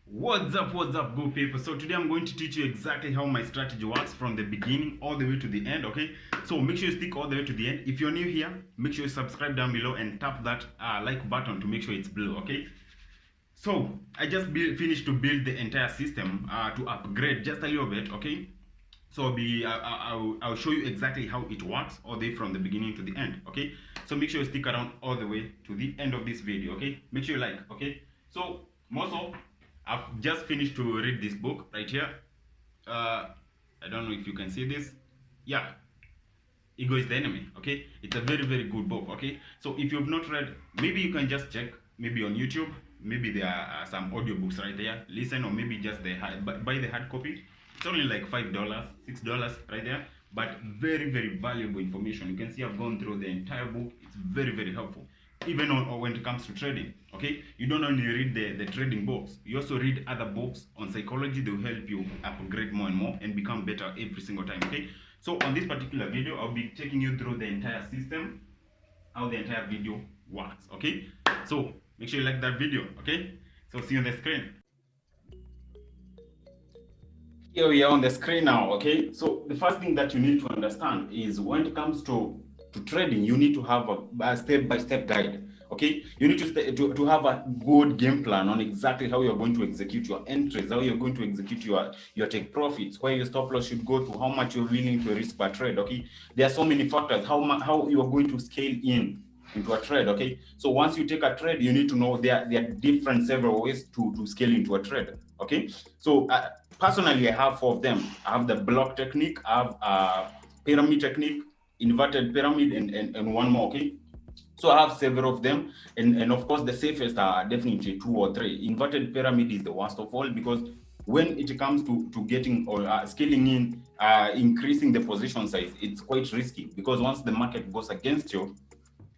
What's up, good people? So today I'm going to teach you exactly how my strategy works from the beginning all the way to the end, okay? So make sure you stick all the way to the end. If you're new here, make sure you subscribe down below and tap that like button to make sure it's blue, okay? So I just finished to build the entire system to upgrade just a little bit, okay? So I'll show you exactly how it works all the way from the beginning to the end, okay? So make sure you stick around all the way to the end of this video, okay? Make sure you like, okay? So I've just finished to read this book right here. I don't know if you can see this. Yeah, Ego is the Enemy, okay? It's a very good book, okay? So if you've not read, maybe you can just check, maybe on YouTube, maybe there are some audiobooks right there, listen, or maybe just buy the hard copy. It's only like $5, $6 right there, but very valuable information. You can see I've gone through the entire book. It's very helpful, even when it comes to trading, okay? You don't only read the trading books, you also read other books on psychology. They will help you upgrade more and more and become better every single time, okay? So on this particular video, I'll be taking you through the entire system, how the entire video works, okay? So make sure you like that video, okay? So see you on the screen. Here we are on the screen now, okay? So the first thing that you need to understand is when it comes to trading, you need to have a step-by-step guide, okay? You need to have a good game plan on exactly how you're going to execute your entries, how you're going to execute your take profits, where your stop loss should go to, how much you're willing to risk per trade, okay? There are so many factors, how you are going to scale into a trade, okay? So once you take a trade, you need to know there are different several ways to scale into a trade, okay? So personally, I have 4 of them. I have the block technique, I have a pyramid technique, inverted pyramid, and one more, okay? So I have several of them, and of course the safest are definitely 2 or 3. Inverted pyramid is the worst of all, because when it comes to getting or scaling in, increasing the position size, it's quite risky, because once the market goes against you,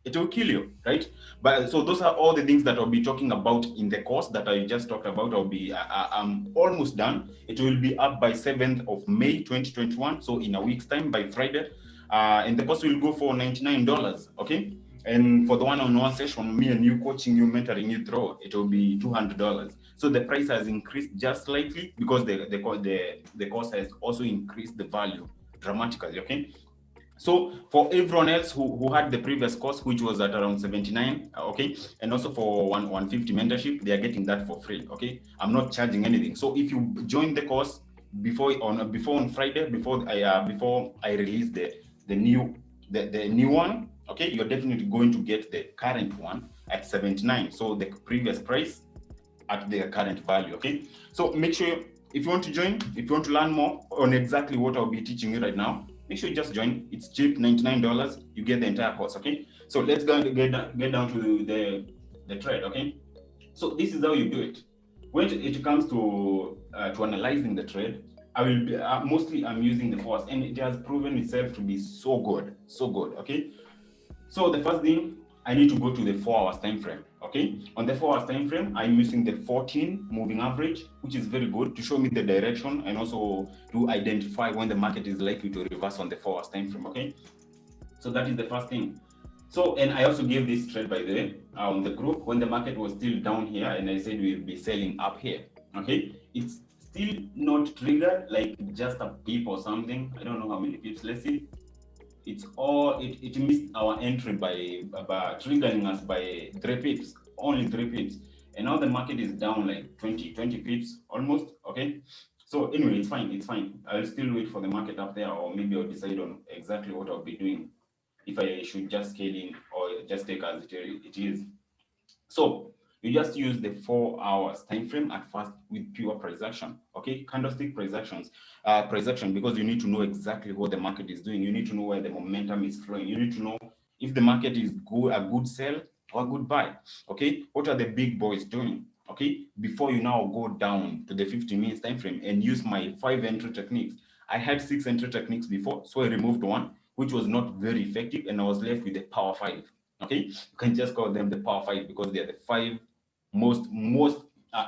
it will kill you, right? But so those are all the things that I'll be talking about in the course that I just talked about. I'm almost done. It will be up by 7th of May 2021, so in a week's time, by Friday. And the course will go for $99, okay? And for the one-on-one session, me and you, coaching you, mentoring you through, it will be $200. So the price has increased just slightly, because the course has also increased the value dramatically, okay? So for everyone else who had the previous course, which was at around 79, okay, and also for 150 mentorship, they are getting that for free, okay? I'm not charging anything. So if you join the course before on Friday, before I release the new one, okay, you're definitely going to get the current one at 79. So the previous price at their current value, okay? So make sure, if you want to join, if you want to learn more on exactly what I'll be teaching you right now, make sure you just join. It's cheap, $99. You get the entire course, okay? So let's go and get down to the trade, okay? So this is how you do it. When it comes to analyzing the trade, I will be, mostly I'm using the force, and it has proven itself to be so good, okay? So the first thing, I need to go to the 4 hours time frame, okay? On the 4 hours time frame, I'm using the 14 moving average, which is very good to show me the direction and also to identify when the market is likely to reverse on the 4 hours time frame, okay? So that is the first thing. So, and I also gave this trade, by the way, on the group when the market was still down here, and I said we'll be selling up here, okay? It's still not triggered, like just a pip or something. I don't know how many pips. Let's see. It's all it missed our entry by triggering us by 3 pips, only 3 pips, and now the market is down like 20 pips almost, okay? So anyway, it's fine. I'll still wait for the market up there, or maybe I'll decide on exactly what I'll be doing, if I should just scale in or just take as it is. So you just use the 4 hours time frame at first with pure price action, okay? Candlestick price actions, because you need to know exactly what the market is doing. You need to know where the momentum is flowing. You need to know if the market is a good sell or a good buy, okay? What are the big boys doing, okay? Before you now go down to the 50 minutes time frame and use my 5 entry techniques. I had 6 entry techniques before, so I removed one, which was not very effective, and I was left with the power 5. Okay, you can just call them the power 5, because they are the 5 most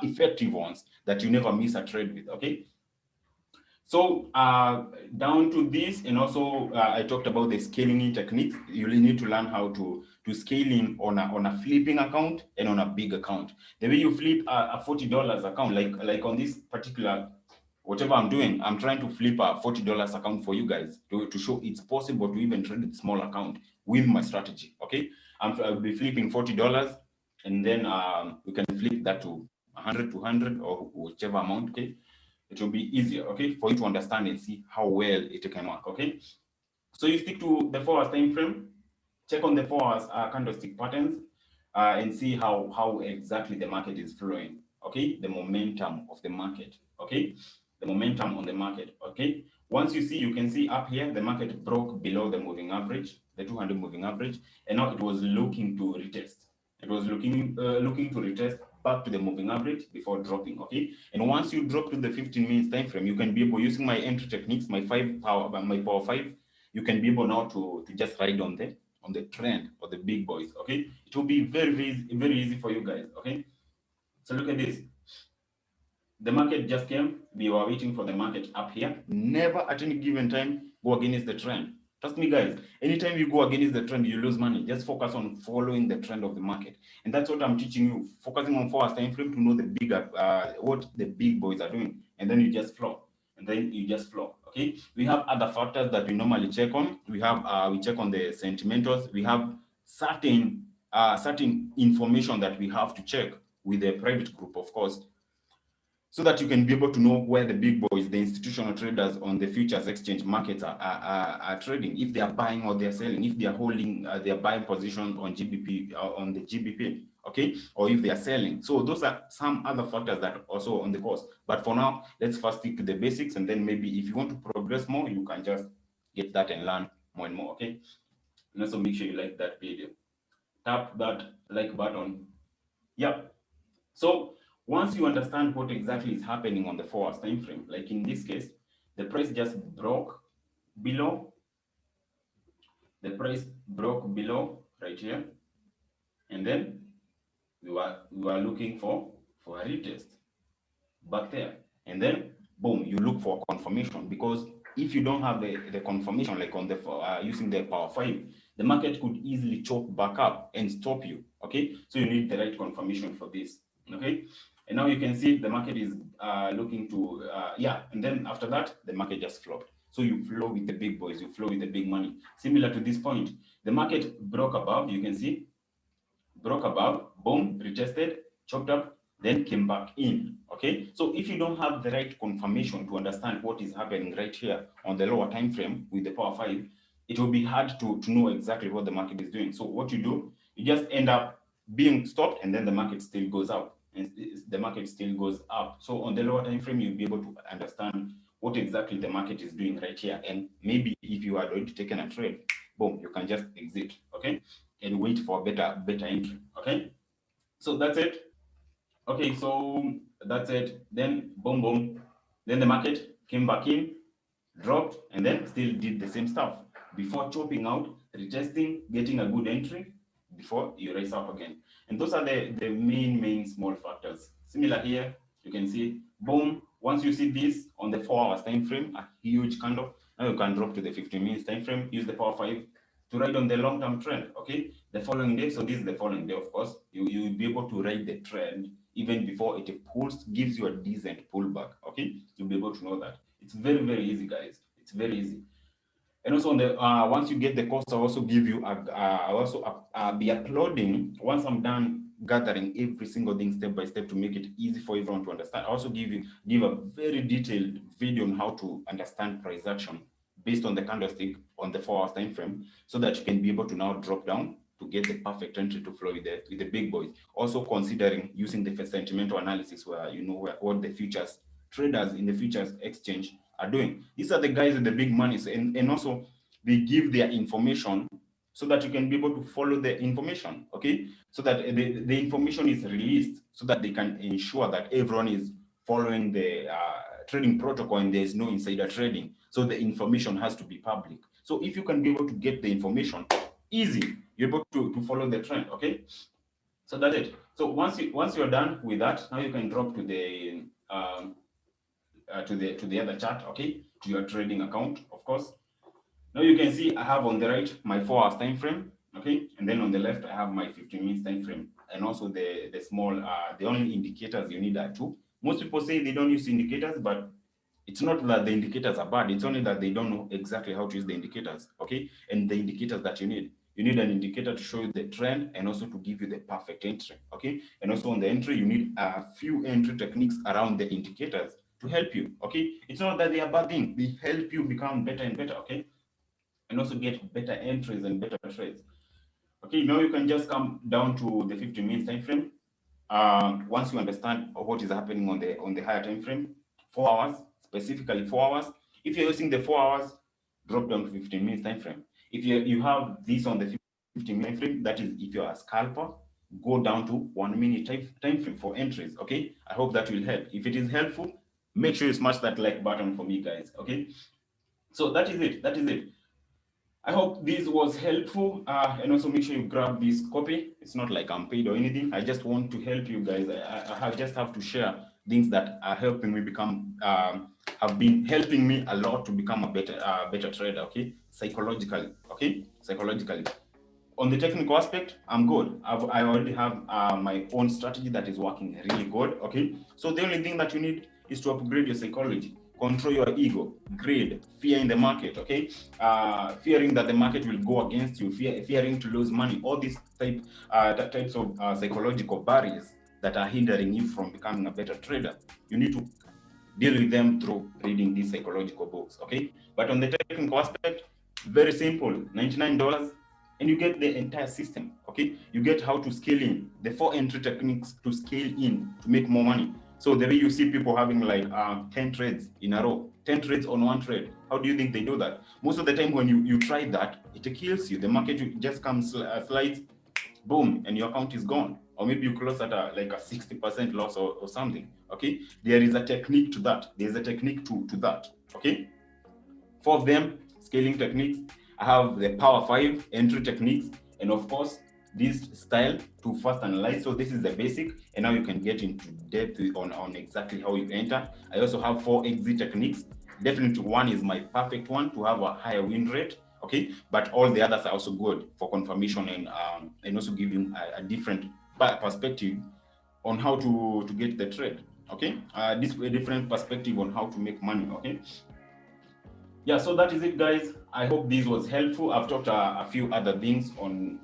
effective ones that you never miss a trade with, okay? So down to this, and also I talked about the scaling in techniques. You will need to learn how to scale in on a flipping account and on a big account. The way you flip a $40 account, like on this particular whatever I'm doing, I'm trying to flip a $40 account for you guys to show it's possible to even trade a small account with my strategy. Okay, I'll be flipping $40, and then we can flip that to 100, 200, or whichever amount. Okay, it will be easier, okay, for you to understand and see how well it can work. Okay, so you stick to the 4 hours time frame, check on the 4 hours candlestick patterns, and see how exactly the market is flowing. Okay, the momentum of the market. Okay, the momentum on the market. Okay, once you see, you can see up here the market broke below the moving average, the 200 moving average, and now it was looking to retest. It was looking to retest back to the moving average before dropping. Okay, and once you drop to the 15 minutes time frame, you can be able, using my entry techniques, my power 5, you can be able now to just ride on the trend of the big boys. Okay, it will be very easy for you guys. Okay, so look at this. The market just came. We were waiting for the market up here. Never at any given time go against the trend. Trust me, guys. Anytime you go against the trend, you lose money. Just focus on following the trend of the market, and that's what I'm teaching you. Focusing on 4 hours time frame to know the bigger what the big boys are doing, and then you just flow. Okay, we have other factors that we normally check on. We have we check on the sentimentals. We have certain information that we have to check with the private group, of course, so that you can be able to know where the big boys, the institutional traders on the futures exchange markets are trading, if they are buying or they are selling, if they are holding their buying position on GBP, on the GBP, okay, or if they are selling. So those are some other factors that are also on the course. But for now, let's first stick to the basics, and then maybe if you want to progress more, you can just get that and learn more and more. Okay, and also make sure you like that video. Tap that like button. Yep. So once you understand what exactly is happening on the 4 hours time frame, like in this case, the price just broke below. The price broke below right here, and then we were looking for a retest back there, and then boom, you look for confirmation, because if you don't have the confirmation, like on the using the power 5, the market could easily chop back up and stop you. Okay, so you need the right confirmation for this. Okay, and now you can see the market is looking to yeah, and then after that the market just flopped. So you flow with the big boys, you flow with the big money. Similar to this point, the market broke above, you can see, broke above, boom, retested, chopped up, then came back in. Okay, so if you don't have the right confirmation to understand what is happening right here on the lower time frame with the power 5, it will be hard to know exactly what the market is doing. So what you do, you just end up being stopped, and then the market still goes up, and the market still goes up. So on the lower time frame, you'll be able to understand what exactly the market is doing right here, and maybe if you had already taken a trade, boom, you can just exit. Okay, and wait for better entry. Okay, so that's it. Okay, so that's it. Then boom, boom, then the market came back in, dropped, and then still did the same stuff before chopping out, retesting, getting a good entry before you rise up again. And those are the main small factors. Similar here, you can see boom. Once you see this on the 4 hours time frame, a huge candle, now you can drop to the 15 minutes time frame, use the power 5 to ride on the long-term trend. Okay, the following day, so this is the following day, of course, you'll be able to ride the trend even before it pulls, gives you a decent pullback. Okay, you'll be able to know that. It's very easy, guys. It's very easy. And also on the once you get the course, I'll also give you I'll also be uploading, once I'm done gathering every single thing step by step to make it easy for everyone to understand. I also give a very detailed video on how to understand price action based on the candlestick on the 4 hours time frame, so that you can be able to now drop down to get the perfect entry to flow with the big boys. Also considering using the sentimental analysis, where you know what the futures traders in the futures exchange are doing. These are the guys with the big monies, and also they give their information so that you can be able to follow the information. Okay, so that the information is released, so that they can ensure that everyone is following the trading protocol and there's no insider trading. So the information has to be public. So if you can be able to get the information easy, you're able to follow the trend. Okay, so that's it. So once you're done with that, now you can drop to the to the other chart, okay, to your trading account, of course. Now you can see I have on the right my 4 hours time frame, okay, and then on the left I have my 15 minutes time frame, and also the small the only indicators you need are two. Most people say they don't use indicators, but it's not that the indicators are bad, it's only that they don't know exactly how to use the indicators, okay? And the indicators that you need an indicator to show you the trend and also to give you the perfect entry, okay? And also on the entry, you need a few entry techniques around the indicators to help you, okay? It's not that they are bad things, they help you become better and better, okay? And also get better entries and better trades. Okay, now you can just come down to the 15 minutes time frame. Once you understand what is happening on the higher time frame, 4 hours, specifically 4 hours. If you're using the 4 hours, drop down to 15 minutes time frame. If you have this on the 15 minute frame, that is if you're a scalper, go down to 1 minute time frame for entries. Okay, I hope that will help. If it is helpful, make sure you smash that like button for me, guys. Okay, so that is it. That is it. I hope this was helpful, and also make sure you grab this copy. It's not like I'm paid or anything. I just want to help you guys. I just have to share things that are helping me become, have been helping me a lot to become a better trader. Okay, psychologically. Okay, psychologically. On the technical aspect, I'm good. I already have my own strategy that is working really good. Okay, so the only thing that you need is to upgrade your psychology. Control your ego, greed, fear in the market, okay? Fearing that the market will go against you, fearing to lose money, all these types of psychological barriers that are hindering you from becoming a better trader. You need to deal with them through reading these psychological books, okay? But on the technical aspect, very simple, $99, and you get the entire system, okay? You get how to scale in, the 4 entry techniques to scale in to make more money. So the way you see people having like 10 trades in a row, 10 trades on one trade, how do you think they do that? Most of the time when you try that, it kills you. The market just comes, slides, boom, and your account is gone. Or maybe you close at like a 60% loss or something, okay? There is a technique to that. There's a technique to that, okay? 4 of them, scaling techniques. I have the Power 5 entry techniques, and of course, this style to first analyze. So this is the basic, and now you can get into depth on exactly how you enter. I also have 4 exit techniques. Definitely one is my perfect one to have a higher win rate, okay? But all the others are also good for confirmation and also giving a different perspective on how to get the trade, okay? This a different perspective on how to make money, okay? Yeah, so that is it, guys. I hope this was helpful. I've talked a few other things on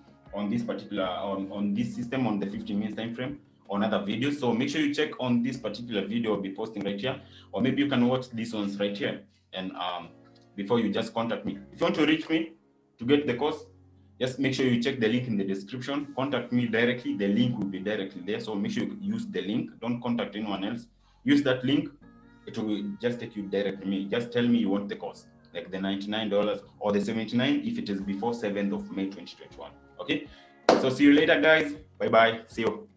this particular on this system on the 15 minutes time frame on other videos. So make sure you check on this particular video I'll be posting right here, or maybe you can watch these ones right here. And before you just contact me, if you want to reach me to get the course, just make sure you check the link in the description. Contact me directly. The link will be directly there. So make sure you use the link. Don't contact anyone else. Use that link. It will just take you directly to me. Just tell me you want the course, like the $99 or the $79 if it is before 7th of May 2021. Okay, so see you later, guys. Bye bye. See you.